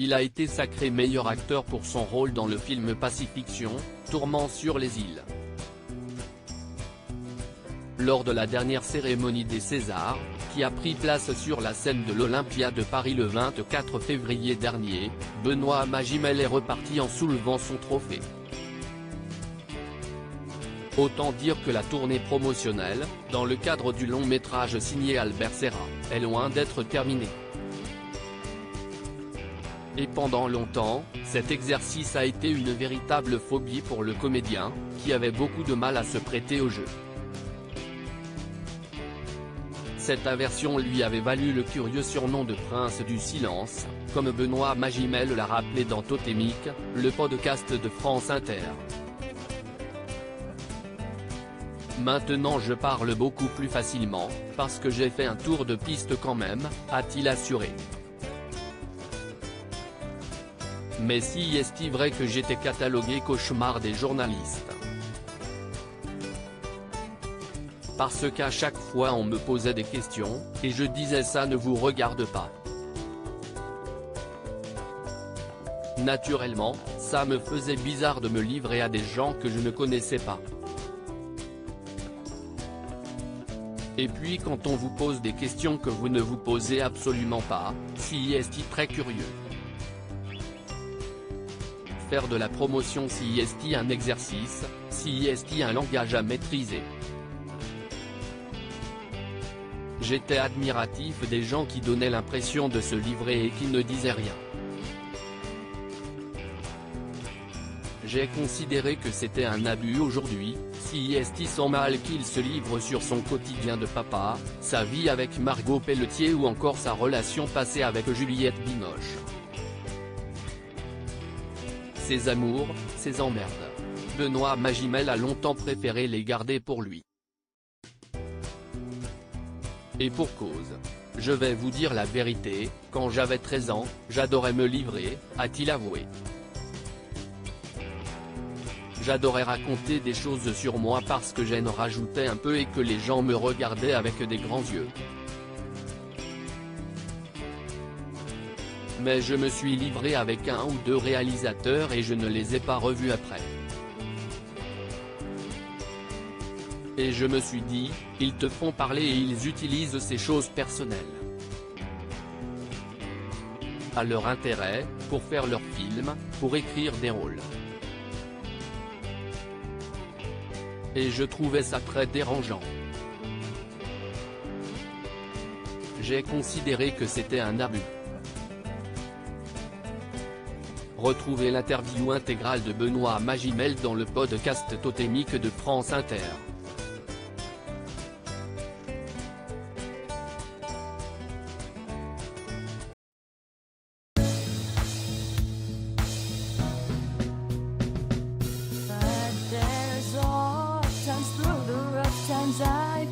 Il a été sacré meilleur acteur pour son rôle dans le film Pacifiction, Tourment sur les îles. Lors de la dernière cérémonie des Césars, qui a pris place sur la scène de l'Olympia de Paris le 24 février dernier, Benoît Magimel est reparti en soulevant son trophée. Autant dire que la tournée promotionnelle, dans le cadre du long métrage signé Albert Serra, est loin d'être terminée. Et pendant longtemps, cet exercice a été une véritable phobie pour le comédien, qui avait beaucoup de mal à se prêter au jeu. Cette aversion lui avait valu le curieux surnom de Prince du Silence, comme Benoît Magimel l'a rappelé dans Totémique, le podcast de France Inter. Maintenant je parle beaucoup plus facilement, parce que j'ai fait un tour de piste quand même, a-t-il assuré. Mais si est-il vrai que j'étais catalogué cauchemar des journalistes? Parce qu'à chaque fois on me posait des questions, et je disais ça ne vous regarde pas. Naturellement, ça me faisait bizarre de me livrer à des gens que je ne connaissais pas. Et puis quand on vous pose des questions que vous ne vous posez absolument pas, si est-il très curieux. Faire de la promotion si est-il un exercice, si est-il un langage à maîtriser. J'étais admiratif des gens qui donnaient l'impression de se livrer et qui ne disaient rien. J'ai considéré que c'était un abus aujourd'hui, si est-il sans mal qu'il se livre sur son quotidien de papa, sa vie avec Margot Pelletier ou encore sa relation passée avec Juliette Binoche. Ses amours, ses emmerdes. Benoît Magimel a longtemps préféré les garder pour lui. Et pour cause. Je vais vous dire la vérité, quand j'avais 13 ans, j'adorais me livrer, a-t-il avoué. J'adorais raconter des choses sur moi parce que j'en rajoutais un peu et que les gens me regardaient avec des grands yeux. Mais je me suis livré avec un ou deux réalisateurs et je ne les ai pas revus après. Et je me suis dit, ils te font parler et ils utilisent ces choses personnelles à leur intérêt, pour faire leurs films, pour écrire des rôles. Et je trouvais ça très dérangeant. J'ai considéré que c'était un abus. Retrouvez l'interview intégrale de Benoît Magimel dans le podcast Totémique de France Inter. But there's all times through the rough times I